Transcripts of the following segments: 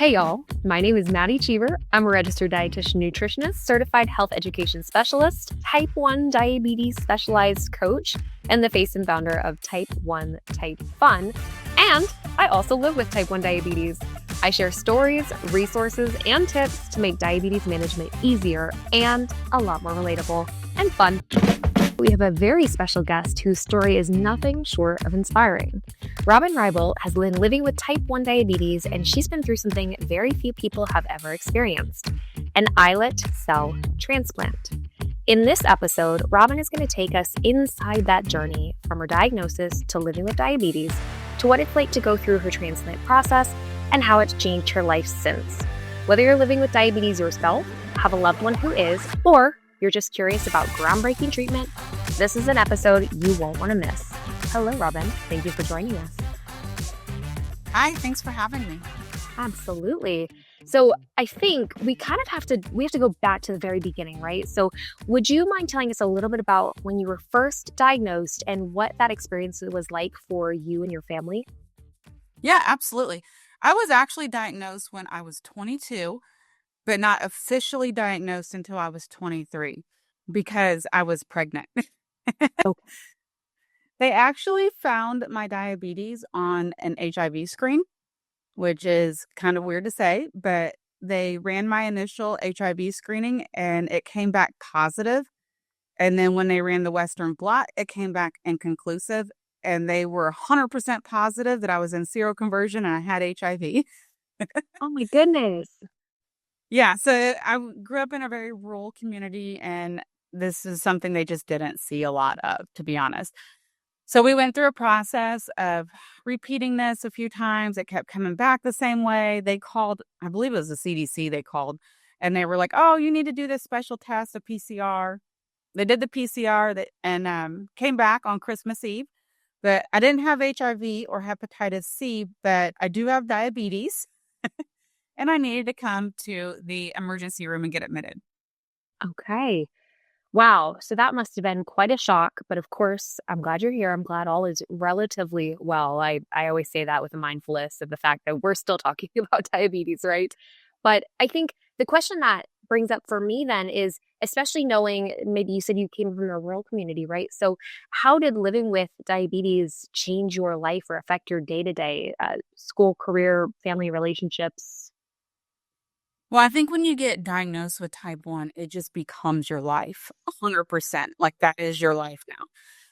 Hey y'all, my name is Madi Cheever. I'm a registered dietitian nutritionist, certified health education specialist, type 1 diabetes specialized coach, and the face and founder of Type 1 Type Fun. And I also live with type 1 diabetes. I share stories, resources, and tips to make diabetes management easier and a lot more relatable and fun. We have a very special guest whose story is nothing short of inspiring. Robin Rybolt has been living with type 1 diabetes, and she's been through something very few people have ever experienced: an islet cell transplant. In this episode, Robin is going to take us inside that journey from her diagnosis to living with diabetes, to what it's like to go through her transplant process, and how it's changed her life since. Whether you're living with diabetes yourself, have a loved one who is, or you're just curious about groundbreaking treatment, this is an episode you won't want to miss. Hello, Robin. Thank you for joining us. Hi, thanks for having me. Absolutely. So I think we have to go back to the very beginning, right? So would you mind telling us a little bit about when you were first diagnosed and what that experience was like for you and your family? Yeah, absolutely. I was actually diagnosed when I was 22, but not officially diagnosed until I was 23 because I was pregnant. Okay. They actually found my diabetes on an HIV screen, which is kind of weird to say, but they ran my initial HIV screening and it came back positive. And then when they ran the Western blot, it came back inconclusive. And they were 100% positive that I was in seroconversion and I had HIV. Oh my goodness. Yeah, so grew up in a very rural community, and this is something they just didn't see a lot of, to be honest. So we went through a process of repeating this a few times. It kept coming back the same way. They called, I believe it was the CDC they called, and they were like, "Oh, you need to do this special test, a PCR." They did the PCR and came back on Christmas Eve. But I didn't have HIV or hepatitis C, but I do have diabetes, and I needed to come to the emergency room and get admitted. Okay. Wow. So that must have been quite a shock. But of course, I'm glad you're here. I'm glad all is relatively well. I always say that with a mindfulness of the fact that we're still talking about diabetes, right? But I think the question that brings up for me then is, especially knowing maybe you said you came from a rural community, right? So how did living with diabetes change your life or affect your day to day school, career, family relationships? Well, I think when you get diagnosed with type 1, it just becomes your life 100%. Like that is your life now.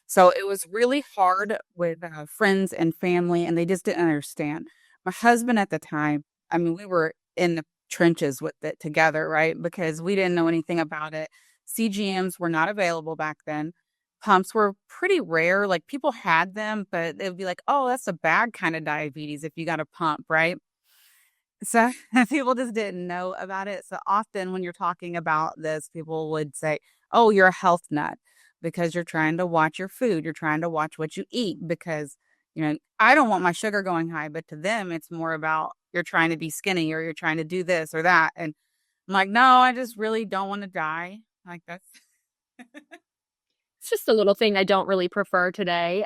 So it was really hard with friends and family, and they just didn't understand. My husband at the time, I mean, we were in the trenches with it together, right? Because we didn't know anything about it. CGMs were not available back then. Pumps were pretty rare. Like people had them, but they would be like, oh, that's a bad kind of diabetes if you got a pump, right? So people just didn't know about it. So often when you're talking about this, people would say, "Oh, you're a health nut because you're trying to watch your food. You're trying to watch what you eat because, I don't want my sugar going high." But to them, it's more about you're trying to be skinny or you're trying to do this or that. And I'm like, no, I just really don't want to die. Like that's It's just a little thing I don't really prefer today.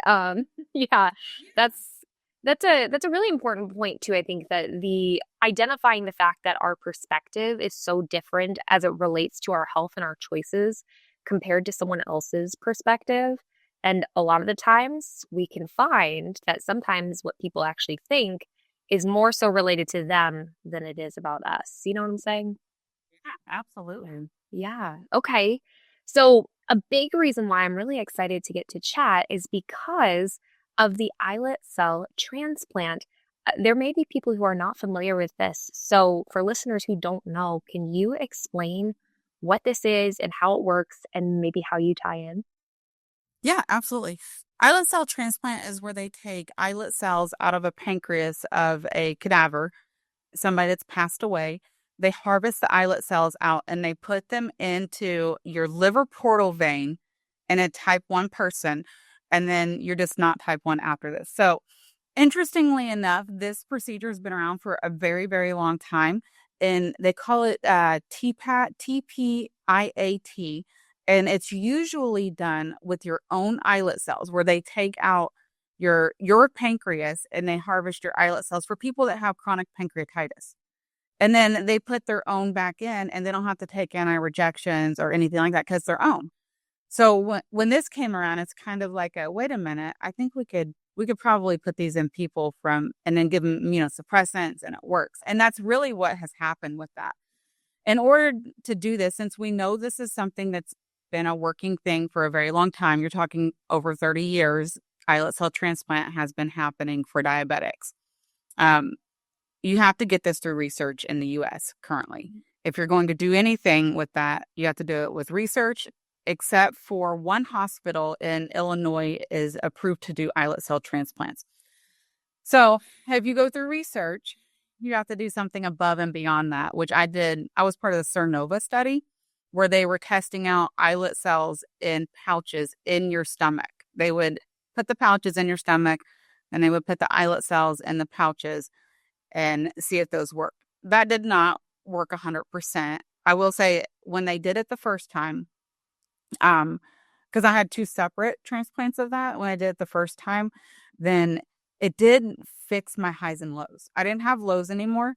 Yeah, that's that's a really important point too. I think that the identifying the fact that our perspective is so different as it relates to our health and our choices compared to someone else's perspective. And a lot of the times we can find that sometimes what people actually think is more so related to them than it is about us. You know what I'm saying? yeah, absolutely. Yeah. Okay. So, a big reason why I'm really excited to get to chat is because of the islet cell transplant. There may be people who are not familiar with this. So, for listeners who don't know, can you explain what this is and how it works and maybe how you tie in? Yeah, absolutely. Islet cell transplant is where they take islet cells out of a pancreas of a cadaver, somebody that's passed away. They harvest the islet cells out and they put them into your liver portal vein in a type 1 person. And then you're just not type 1 after this. So, interestingly enough, this procedure has been around for a very, very long time. And they call it TPAT, TPIAT. And it's usually done with your own islet cells where they take out your pancreas and they harvest your islet cells for people that have chronic pancreatitis. And then they put their own back in, and they don't have to take anti-rejections or anything like that because their own. So when this came around, it's kind of like wait a minute, I think we could probably put these in people and then give them immunosuppressants, and it works. And that's really what has happened with that. In order to do this, since we know this is something that's been a working thing for a very long time, you're talking over 30 years, islet cell transplant has been happening for diabetics. You have to get this through research in the US currently. If you're going to do anything with that, you have to do it with research, except for one hospital in Illinois is approved to do islet cell transplants. So if you go through research, you have to do something above and beyond that, which I did. I was part of the Cernova study where they were testing out islet cells in pouches in your stomach. They would put the pouches in your stomach and they would put the islet cells in the pouches and see if those worked. That did not work 100%. I will say when they did it the first time, because I had 2 separate transplants of that. When I did it the first time, then it did fix my highs and lows. I didn't have lows anymore,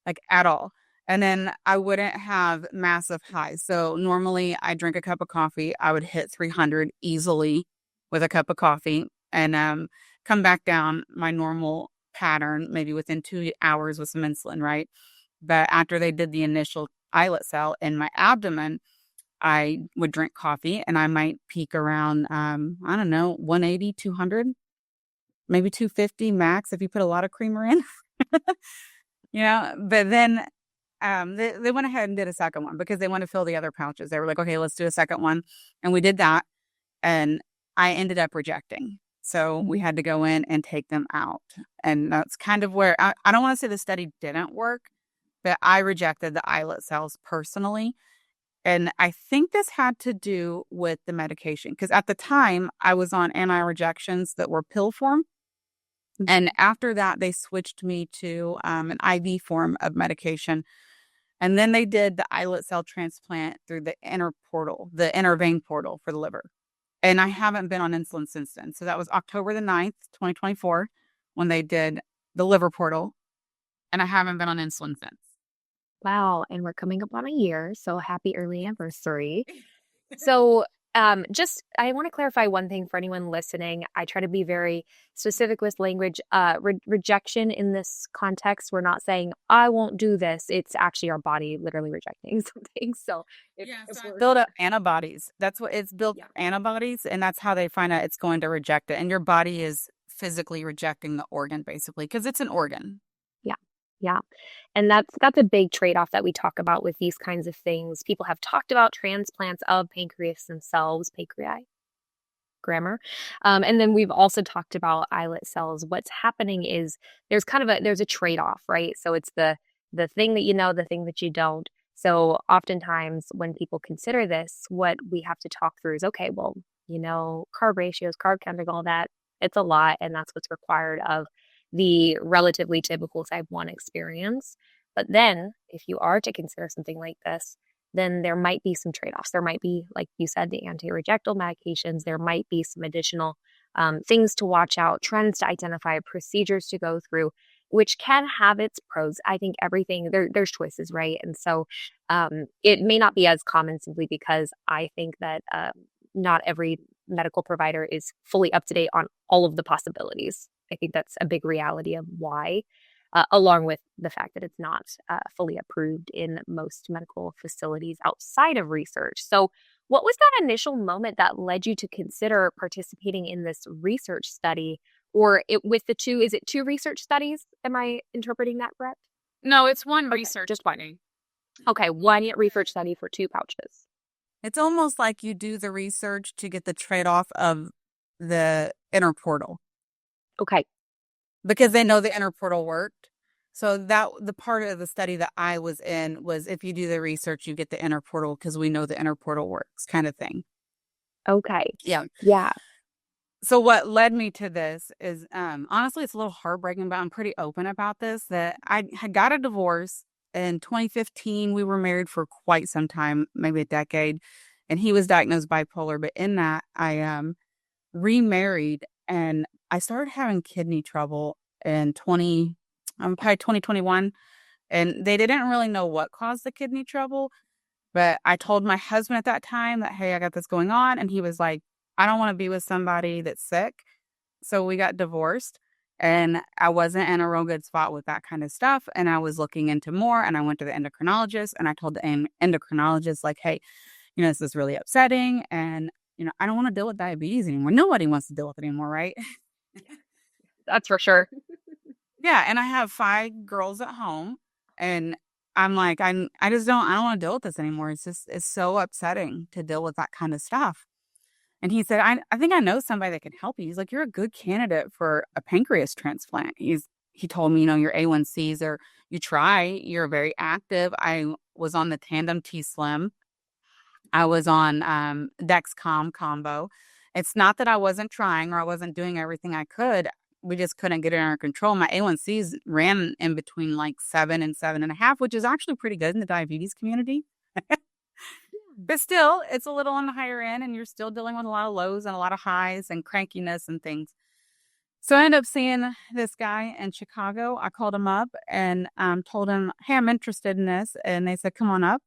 like at all. And then I wouldn't have massive highs. So normally I drink a cup of coffee. I would hit 300 easily with a cup of coffee and come back down my normal pattern, maybe within 2 hours with some insulin, right? But after they did the initial islet cell in my abdomen, I would drink coffee and I might peak around, I don't know, 180, 200, maybe 250 max if you put a lot of creamer in. But then they went ahead and did a second one because they want to fill the other pouches. They were like, okay, let's do a second one. And we did that. And I ended up rejecting. So we had to go in and take them out. And that's kind of where I don't want to say the study didn't work, but I rejected the islet cells personally. And I think this had to do with the medication because at the time I was on anti-rejections that were pill form. And after that, they switched me to an IV form of medication. And then they did the islet cell transplant through the inner vein portal for the liver. And I haven't been on insulin since then. So that was October the 9th, 2024, when they did the liver portal. And I haven't been on insulin since. Wow. And we're coming up on a year. So happy early anniversary. So I want to clarify one thing for anyone listening. I try to be very specific with language. Rejection in this context, we're not saying, I won't do this. It's actually our body literally rejecting something. So if we're build up antibodies. That's what it's built for, antibodies. And that's how they find out it's going to reject it. And your body is physically rejecting the organ, basically, because it's an organ. Yeah. And that's a big trade-off that we talk about with these kinds of things. People have talked about transplants of pancreas themselves, pancreas, grammar. And then we've also talked about islet cells. What's happening is there's a trade-off, right? So it's the thing that you know, the thing that you don't. So oftentimes when people consider this, what we have to talk through is, okay, well, carb ratios, carb counting, all that, it's a lot. And that's what's required of the relatively typical type 1 experience. But then if you are to consider something like this, then there might be some trade-offs. There might be, like you said, the anti-rejectal medications. There might be some additional things to watch out, trends to identify, procedures to go through, which can have its pros. I think everything, there's choices, right? And so it may not be as common simply because I think that not every medical provider is fully up to date on all of the possibilities. I think that's a big reality of why, along with the fact that it's not fully approved in most medical facilities outside of research. So what was that initial moment that led you to consider participating in this research study? Or with the 2, is it 2 research studies? Am I interpreting that correct? No, it's one research. Just one. Okay, one research study for 2 pouches. It's almost like you do the research to get the trade-off of the inner portal. Okay. Because they know the inner portal worked. So that the part of the study that I was in was if you do the research, you get the inner portal because we know the inner portal works kind of thing. Okay. Yeah. Yeah. So what led me to this is, honestly, it's a little heartbreaking, but I'm pretty open about this, that I had got a divorce in 2015. We were married for quite some time, maybe a decade, and he was diagnosed bipolar. But in that, I remarried and I started having kidney trouble in probably 2021. And they didn't really know what caused the kidney trouble. But I told my husband at that time that, hey, I got this going on. And he was like, I don't want to be with somebody that's sick. So we got divorced. And I wasn't in a real good spot with that kind of stuff. And I was looking into more. And I went to the endocrinologist and I told the endocrinologist, like, hey, this is really upsetting. And, I don't want to deal with diabetes anymore. Nobody wants to deal with it anymore, right? That's for sure. Yeah, and I have 5 girls at home, and I'm like, I don't wanna deal with this anymore. It's so upsetting to deal with that kind of stuff. And he said, I think I know somebody that can help you. He's like, "You're a good candidate for a pancreas transplant." He told me, "Your A1Cs are you're very active." I was on the Tandem T-Slim. I was on, Dexcom combo. It's not that I wasn't trying or I wasn't doing everything I could. We just couldn't get it under control. My A1Cs ran in between like 7 and 7.5, which is actually pretty good in the diabetes community. But still, it's a little on the higher end, and you're still dealing with a lot of lows and a lot of highs and crankiness and things. So I ended up seeing this guy in Chicago. I called him up and told him, hey, I'm interested in this. And they said, come on up.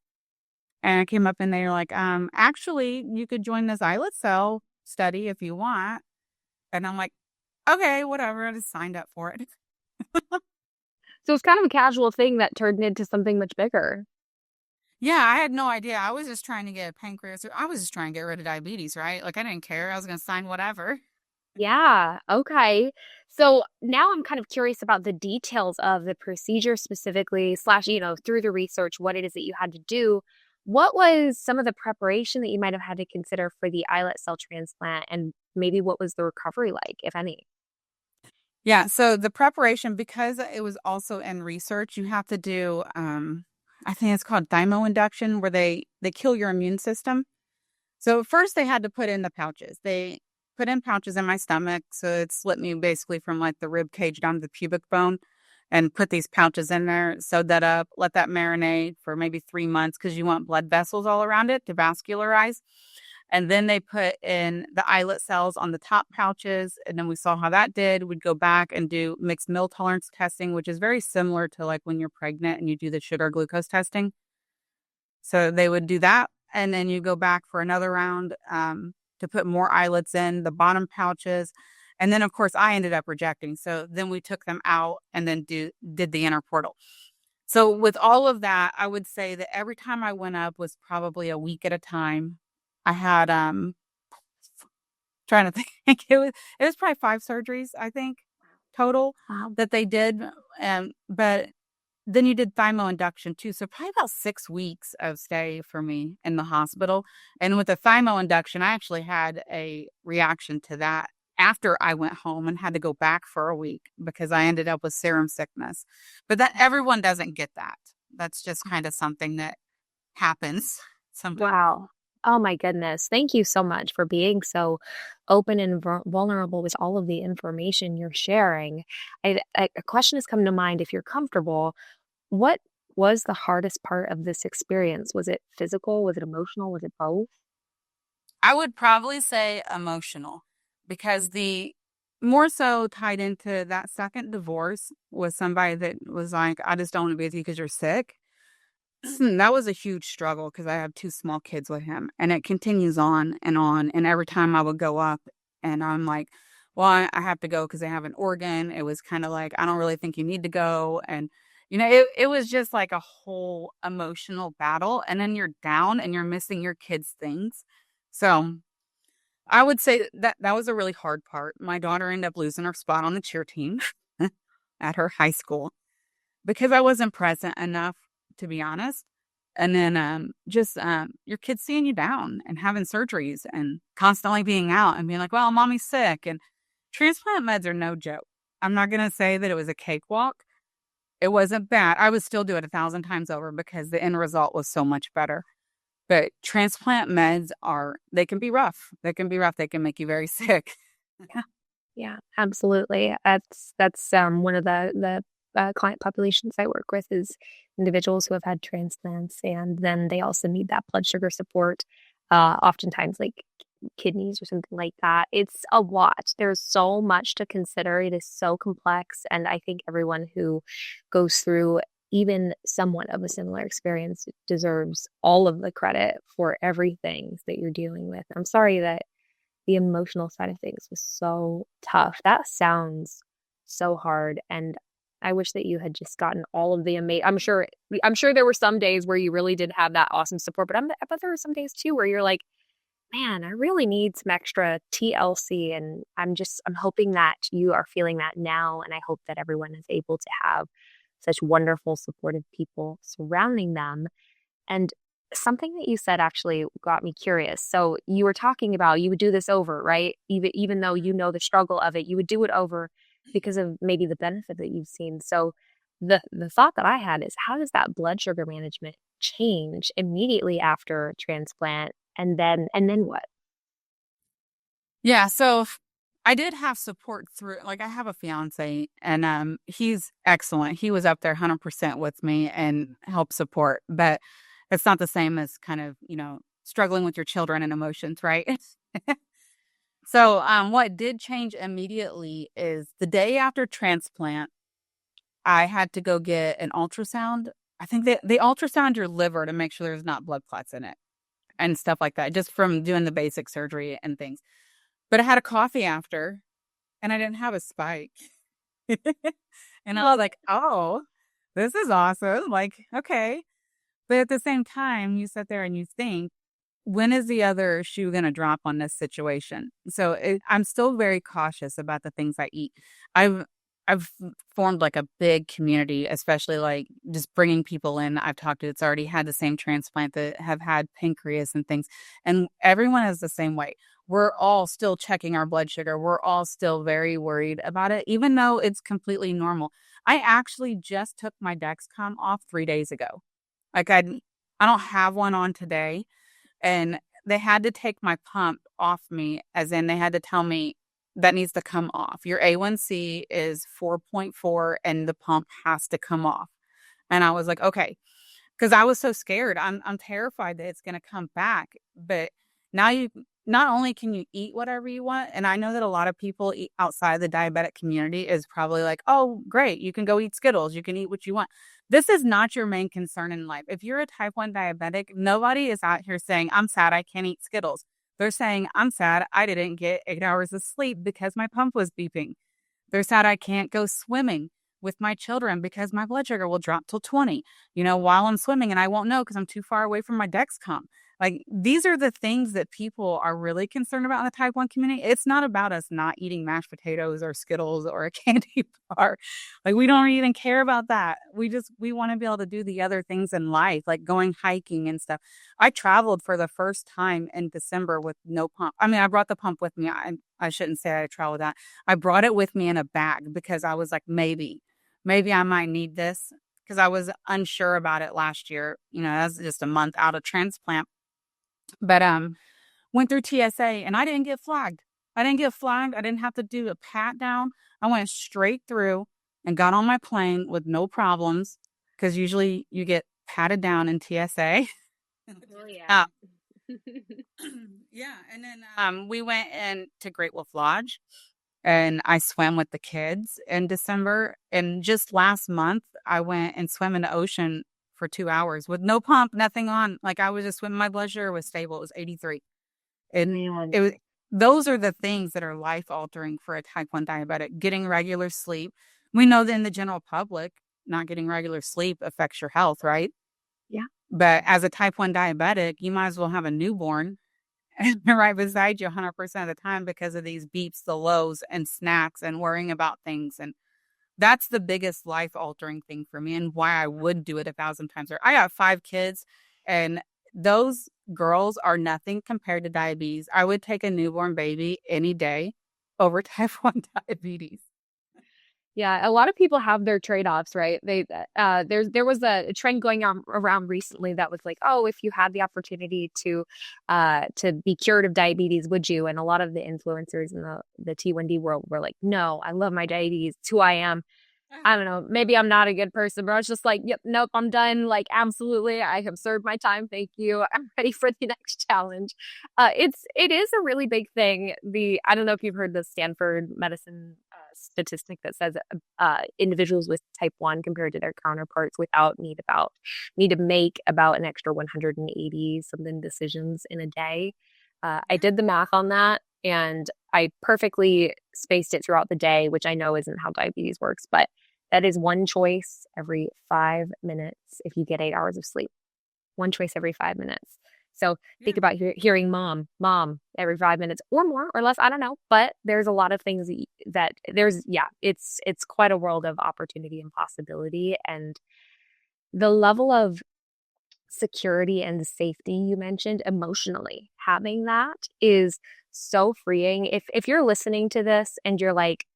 And I came up and they were like, actually, you could join this islet cell study if you want. And I'm like, okay, whatever. I just signed up for it. So it's kind of a casual thing that turned into something much bigger. Yeah, I had no idea. I was just trying to get a pancreas. I was just trying to get rid of diabetes, right? Like, I didn't care. I was going to sign whatever. Yeah, okay. So now I'm kind of curious about the details of the procedure specifically, slash, through the research, what it is that you had to do. What was some of the preparation that you might have had to consider for the islet cell transplant, and maybe what was the recovery like, if any? Yeah, so the preparation, because it was also in research, you have to do, I think it's called thymo induction, where they kill your immune system. So first they had to put in the pouches. They put in pouches in my stomach. So it slit me basically from like the rib cage down to the pubic bone and put these pouches in there, sewed that up, let that marinate for maybe 3 months because you want blood vessels all around it to vascularize. And then they put in the islet cells on the top pouches. And then we saw how that did. We'd go back and do mixed meal tolerance testing, which is very similar to like when you're pregnant and you do the sugar glucose testing. So they would do that. And then you go back for another round to put more islets in the bottom pouches. And then, of course, I ended up rejecting. So then we took them out and then did the inner portal. So with all of that, I would say that every time I went up was probably a week at a time. I had trying to think, it was probably 5 surgeries, I think, total that they did. But then you did thymo induction too. So probably about 6 weeks of stay for me in the hospital. And with the thymo induction, I actually had a reaction to that after I went home and had to go back for a week because I ended up with serum sickness. But that everyone doesn't get that. That's just kind of something that happens. Wow. Oh my goodness. Thank you so much for being so open and vulnerable with all of the information you're sharing. A question has come to mind, if you're comfortable. What was the hardest part of this experience? Was it physical? Was it emotional? Was it both? I would probably say emotional because the more so tied into that second divorce was somebody that was like, I just don't want to be with you because you're sick. That was a huge struggle because I have 2 small kids with him and it continues on. And every time I would go up and I'm like, well, I have to go because I have an organ. It was kind of like, I don't really think you need to go. And, it was just like a whole emotional battle. And then you're down and you're missing your kids' things. So I would say that was a really hard part. My daughter ended up losing her spot on the cheer team at her high school because I wasn't present enough, to be honest. And then just your kids seeing you down and having surgeries and constantly being out and being like, well, mommy's sick. And transplant meds are no joke. I'm not going to say that it was a cakewalk. It wasn't bad. I would still do it 1,000 times over because the end result was so much better. But transplant meds they can be rough. They can be rough. They can make you very sick. Yeah, yeah, absolutely. That's one of the client populations I work with is individuals who have had transplants, and then they also need that blood sugar support. Oftentimes, like kidneys or something like that. It's a lot. There's so much to consider. It is so complex, and I think everyone who goes through even somewhat of a similar experience deserves all of the credit for everything that you're dealing with. I'm sorry that the emotional side of things was so tough. That sounds so hard. And I wish that you had just gotten all of the amazing. I'm sure there were some days where you really did have that awesome support, but I bet there were some days too where you're like, man, I really need some extra TLC. And I'm hoping that you are feeling that now. And I hope that everyone is able to have such wonderful, supportive people surrounding them. And something that you said actually got me curious. So you were talking about you would do this over, right? Even though you know the struggle of it, you would do it over because of maybe the benefit that you've seen. So the thought that I had is, how does that blood sugar management change immediately after transplant? And then what? Yeah, so I did have support through, like, I have a fiance, and he's excellent. He was up there 100% with me and helped support, but it's not the same as kind of, struggling with your children and emotions, right? So, what did change immediately is the day after transplant, I had to go get an ultrasound. I think they ultrasound your liver to make sure there's not blood clots in it and stuff like that, just from doing the basic surgery and things. But I had a coffee after, and I didn't have a spike. And I was like, "Oh, this is awesome." Like, okay. But at the same time, you sit there and you think, when is the other shoe going to drop on this situation? So I'm still very cautious about the things I eat. I've I've formed like a big community, especially like just bringing people in I've talked to that's already had the same transplant, that have had pancreas and things. And everyone is the same way. We're all still checking our blood sugar. We're all still very worried about it, even though it's completely normal. I actually just took my Dexcom off 3 days ago. Like I don't have one on today, and they had to take my pump off me, as in they had to tell me that needs to come off. Your A1C is 4.4 and the pump has to come off. And I was like, okay, because I was so scared. I'm terrified that it's going to come back. But now you not only can you eat whatever you want, and I know that a lot of people outside the diabetic community is probably like, oh, great, you can go eat Skittles, you can eat what you want. This is not your main concern in life. If you're a type 1 diabetic, nobody is out here saying, I'm sad I can't eat Skittles. They're saying, I'm sad I didn't get 8 hours of sleep because my pump was beeping. They're sad I can't go swimming with my children because my blood sugar will drop till 20, while I'm swimming, and I won't know because I'm too far away from my Dexcom. Like, these are the things that people are really concerned about in the type 1 community. It's not about us not eating mashed potatoes or Skittles or a candy bar. Like, we don't even care about that. We want to be able to do the other things in life, like going hiking and stuff. I traveled for the first time in December with no pump. I mean, I brought the pump with me. I shouldn't say I traveled that. I brought it with me in a bag because I was like, maybe I might need this, because I was unsure about it last year. That's just a month out of transplant. But went through TSA and I didn't get flagged. I didn't have to do a pat down. I went straight through and got on my plane with no problems, because usually you get patted down in TSA. Oh, yeah. Yeah. And then we went into Great Wolf Lodge, and I swam with the kids in December. And just last month, I went and swam in the ocean for 2 hours with no pump, nothing on. Like, I was just swimming. My blood sugar was stable. It was 83. And Man. those are the things that are life altering for a type 1 diabetic. Getting regular sleep. We know that in the general public, not getting regular sleep affects your health, right? Yeah. But as a type 1 diabetic, you might as well have a newborn right beside you 100% of the time, because of these beeps, the lows, and snacks, and worrying about things. And that's the biggest life altering thing for me, and why I would do it 1,000 times. I got 5 kids, and those girls are nothing compared to diabetes. I would take a newborn baby any day over type 1 diabetes. Yeah, a lot of people have their trade-offs, right? There was a trend going on around recently that was like, oh, if you had the opportunity to be cured of diabetes, would you? And a lot of the influencers in the T1D world were like, no, I love my diabetes. It's who I am. I don't know. Maybe I'm not a good person, but I was just like, yep, nope, I'm done. Like, absolutely, I have served my time. Thank you. I'm ready for the next challenge. It is a really big thing. I don't know if you've heard the Stanford medicine statistic that says individuals with type 1 compared to their counterparts without need to make about an extra 180 something decisions in a day. I did the math on that, and I perfectly spaced it throughout the day, which I know isn't how diabetes works, but that is one choice every 5 minutes if you get 8 hours of sleep. One choice every 5 minutes. So think Yeah. about hearing mom every 5 minutes or more or less. I don't know, but there's a lot of things that there's, yeah, it's quite a world of opportunity and possibility. And the level of security and safety you mentioned emotionally, having that is so freeing. If you're listening to this and you're like,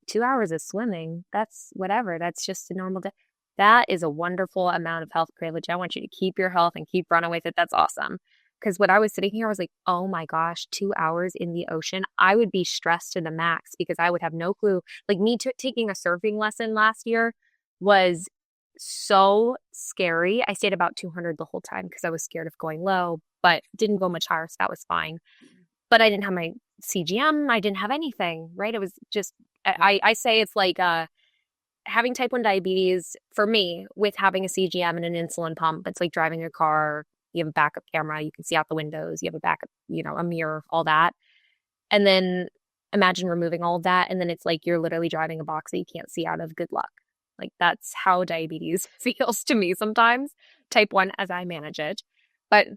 2 hours of swimming, that's whatever. That's just a normal day. That is a wonderful amount of health privilege. I want you to keep your health and keep running with it. That's awesome. Because when I was sitting here, I was like, oh my gosh, 2 hours in the ocean. I would be stressed to the max because I would have no clue. Like me taking a surfing lesson last year was so scary. I stayed about 200 the whole time because I was scared of going low, but didn't go much higher, so that was fine. But I didn't have my CGM. I didn't have anything, right? It was just, I say it's like having type 1 diabetes for me with having a CGM and an insulin pump. It's like driving a car. You have a backup camera. You can see out the windows. You have a backup, a mirror, all that. And then imagine removing all of that. And then it's like you're literally driving a box that you can't see out of. Good luck. Like that's how diabetes feels to me sometimes, type 1 as I manage it. But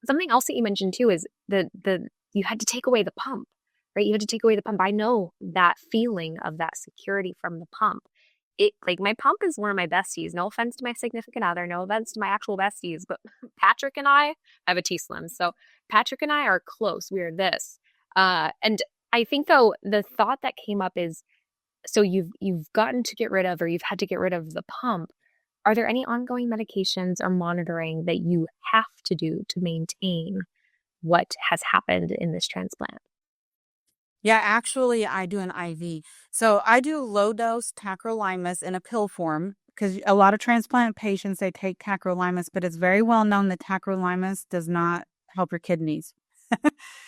something else that you mentioned too is the you had to take away the pump, right? You had to take away the pump. I know that feeling of that security from the pump. It like my pump is one of my besties. No offense to my significant other, no offense to my actual besties, but Patrick and I have a T-Slim. So Patrick and I are close. We're this. And I think though the thought that came up is so you've gotten to get rid of or you've had to get rid of the pump. Are there any ongoing medications or monitoring that you have to do to maintain what has happened in this transplant? Yeah, actually, I do an IV. So I do low dose tacrolimus in a pill form because a lot of transplant patients, they take tacrolimus, but it's very well known that tacrolimus does not help your kidneys.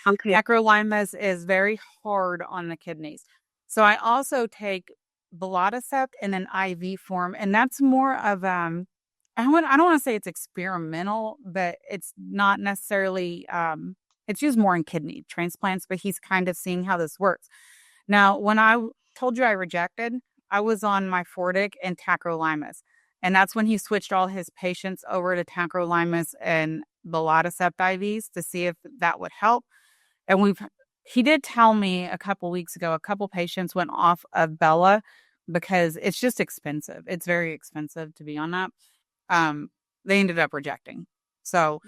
Okay. Tacrolimus is very hard on the kidneys. So I also take belatacept in an IV form, and that's more of I don't want to say it's experimental, but it's not necessarily it's used more in kidney transplants, but he's kind of seeing how this works. Now, when I told you I rejected, I was on my Fortic and tacrolimus. And that's when he switched all his patients over to tacrolimus and belatacept IVs to see if that would help. And he did tell me a couple weeks ago, a couple patients went off of Bella because it's just expensive. It's very expensive to be on that. They ended up rejecting. So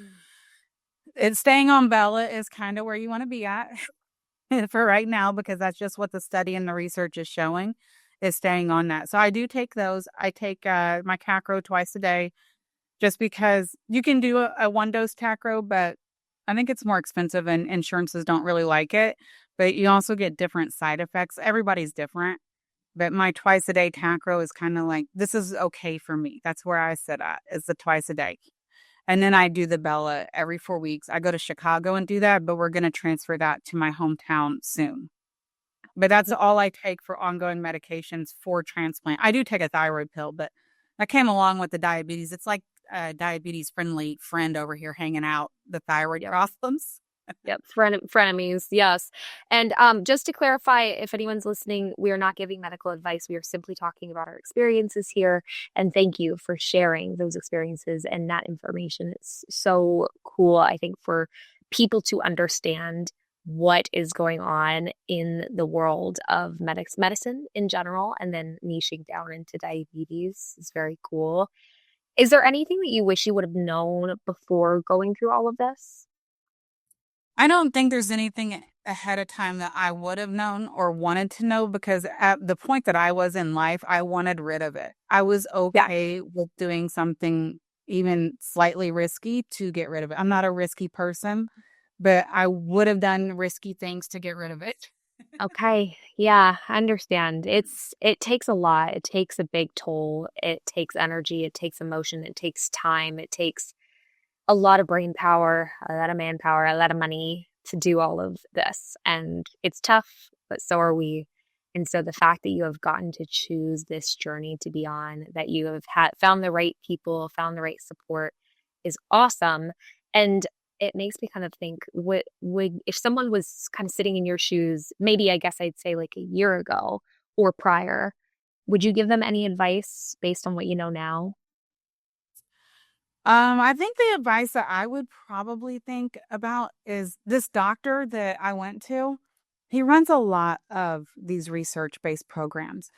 it's staying on Bella is kind of where you want to be at for right now, because that's just what the study and the research is showing is staying on that. So I do take those. I take my Tacro twice a day just because you can do a one dose Tacro, but I think it's more expensive and insurances don't really like it. But you also get different side effects. Everybody's different. But my twice a day Tacro is kind of like, this is okay for me. That's where I sit at, is the twice a day. And then I do the Bella every 4 weeks. I go to Chicago and do that, but we're going to transfer that to my hometown soon. But that's all I take for ongoing medications for transplant. I do take a thyroid pill, but that came along with the diabetes. It's like a diabetes friendly friend over here hanging out, the thyroid problems. Yep, frenemies, yes. And just to clarify, if anyone's listening, we are not giving medical advice. We are simply talking about our experiences here. And thank you for sharing those experiences and that information. It's so cool, I think, for people to understand what is going on in the world of medicine in general, and then niching down into diabetes is very cool. Is there anything that you wish you would have known before going through all of this? I don't think there's anything ahead of time that I would have known or wanted to know, because at the point that I was in life, I wanted rid of it. I was Yeah. okay with doing something even slightly risky to get rid of it. I'm not a risky person, but I would have done risky things to get rid of it. Okay. Yeah, I understand. It takes a lot. It takes a big toll. It takes energy, it takes emotion, it takes time, it takes a lot of brain power, a lot of manpower, a lot of money to do all of this. And it's tough, but so are we. And so the fact that you have gotten to choose this journey to be on, that you have found the right people, found the right support is awesome. And it makes me kind of think, what would, if someone was kind of sitting in your shoes, maybe I guess I'd say like a year ago or prior, would you give them any advice based on what you know now? I think the advice that I would probably think about is this doctor that I went to. He runs a lot of these research-based programs,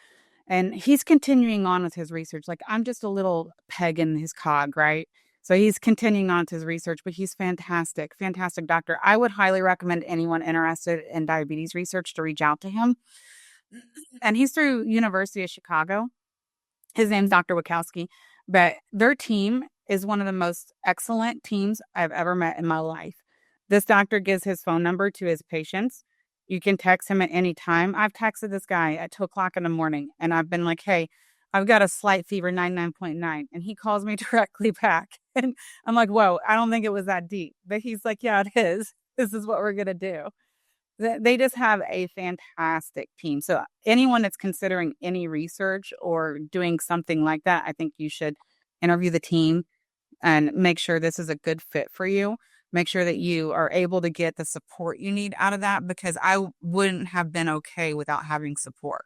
and he's continuing on with his research. Like, I'm just a little peg in his cog, right? So he's continuing on with his research, but he's fantastic, fantastic doctor. I would highly recommend anyone interested in diabetes research to reach out to him. And he's through University of Chicago. His name's Dr. Wachowski, but their team is one of the most excellent teams I've ever met in my life. This doctor gives his phone number to his patients. You can text him at any time. I've texted this guy at 2 o'clock in the morning and I've been like, hey, I've got a slight fever, 99.9. And he calls me directly back. And I'm like, whoa, I don't think it was that deep. But he's like, yeah, it is. This is what we're going to do. They just have a fantastic team. So anyone that's considering any research or doing something like that, I think you should interview the team and make sure this is a good fit for you. Make sure that you are able to get the support you need out of that, because I wouldn't have been okay without having support.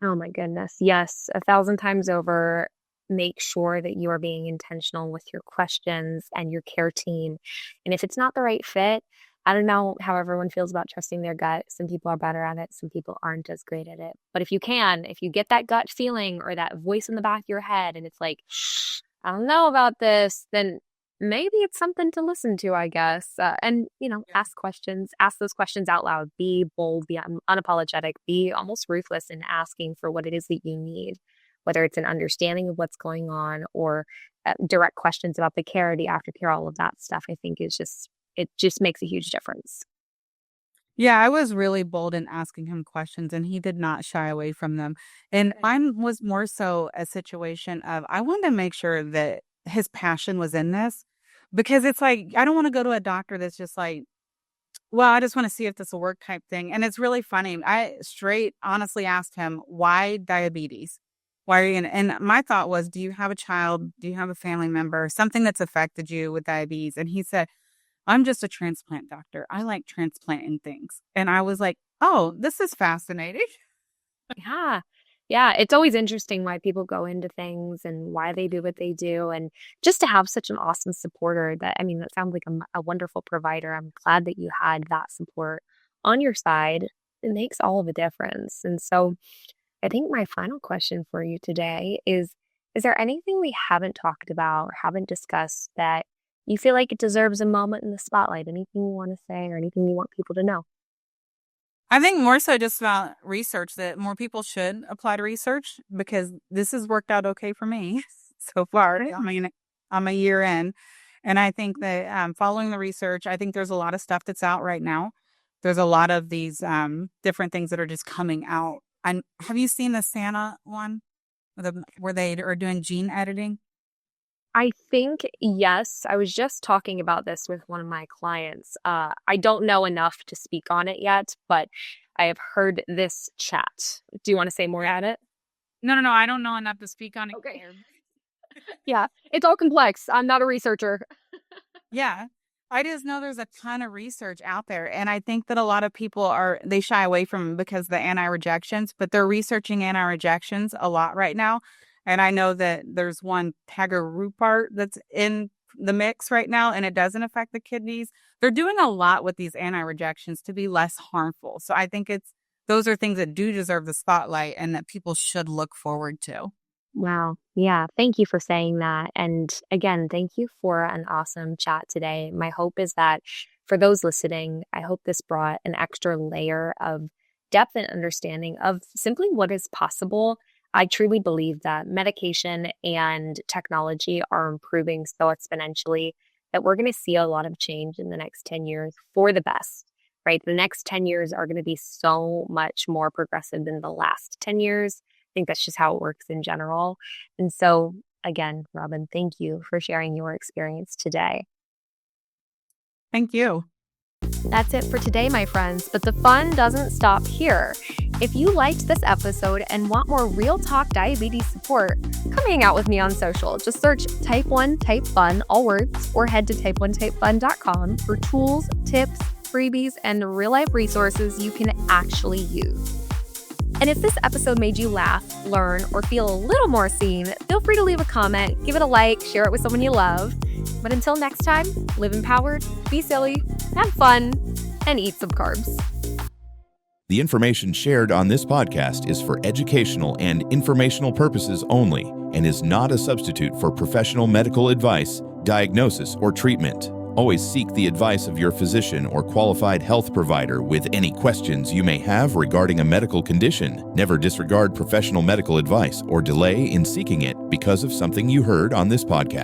Oh my goodness. Yes, a thousand times over. Make sure that you are being intentional with your questions and your care team. And if it's not the right fit, I don't know how everyone feels about trusting their gut. Some people are better at it, some people aren't as great at it. But if you can, if you get that gut feeling or that voice in the back of your head and it's like, I don't know about this, then maybe it's something to listen to, I guess. And, ask questions, ask those questions out loud, be bold, be unapologetic, be almost ruthless in asking for what it is that you need, whether it's an understanding of what's going on or direct questions about the care, the aftercare, all of that stuff, I think it just makes a huge difference. Yeah, I was really bold in asking him questions and he did not shy away from them. And mine was more so a situation of I wanted to make sure that his passion was in this, because it's like I don't want to go to a doctor that's just like, well, I just want to see if this will work type thing. And it's really funny. I straight honestly asked him, why diabetes? Why are you in? And my thought was, do you have a child? Do you have a family member? Something that's affected you with diabetes? And he said, I'm just a transplant doctor. I like transplanting things. And I was like, oh, this is fascinating. Yeah. Yeah. It's always interesting why people go into things and why they do what they do. And just to have such an awesome supporter that sounds like a wonderful provider. I'm glad that you had that support on your side. It makes all of the difference. And so I think my final question for you today is there anything we haven't talked about or haven't discussed that you feel like it deserves a moment in the spotlight? Anything you want to say or anything you want people to know? I think more so just about research, that more people should apply to research, because this has worked out okay for me so far. I mean, I'm a year in. And I think that following the research, I think there's a lot of stuff that's out right now. There's a lot of these different things that are just coming out. And have you seen the Santa one, where they are doing gene editing? I think, yes. I was just talking about this with one of my clients. I don't know enough to speak on it yet, but I have heard this chat. Do you want to say more at it? No, no, no. I don't know enough to speak on it. Okay. Yeah, it's all complex. I'm not a researcher. Yeah. I just know there's a ton of research out there. And I think that a lot of people they shy away from it because of the anti-rejections, but they're researching anti-rejections a lot right now. And I know that there's one Rupart that's in the mix right now, and it doesn't affect the kidneys. They're doing a lot with these anti-rejections to be less harmful. So I think those are things that do deserve the spotlight and that people should look forward to. Wow. Yeah. Thank you for saying that. And again, thank you for an awesome chat today. My hope is that for those listening, I hope this brought an extra layer of depth and understanding of simply what is possible. I truly believe that medication and technology are improving so exponentially that we're going to see a lot of change in the next 10 years for the best, right? The next 10 years are going to be so much more progressive than the last 10 years. I think that's just how it works in general. And so, again, Robin, thank you for sharing your experience today. Thank you. That's it for today, my friends, but the fun doesn't stop here. If you liked this episode and want more real talk diabetes support, come hang out with me on social. Just search Type 1 Type Fun, all words, or head to type1typefun.com for tools, tips, freebies, and real-life resources you can actually use. And if this episode made you laugh, learn, or feel a little more seen, feel free to leave a comment, give it a like, share it with someone you love. But until next time, live empowered, be silly, have fun, and eat some carbs. The information shared on this podcast is for educational and informational purposes only and is not a substitute for professional medical advice, diagnosis, or treatment. Always seek the advice of your physician or qualified health provider with any questions you may have regarding a medical condition. Never disregard professional medical advice or delay in seeking it because of something you heard on this podcast.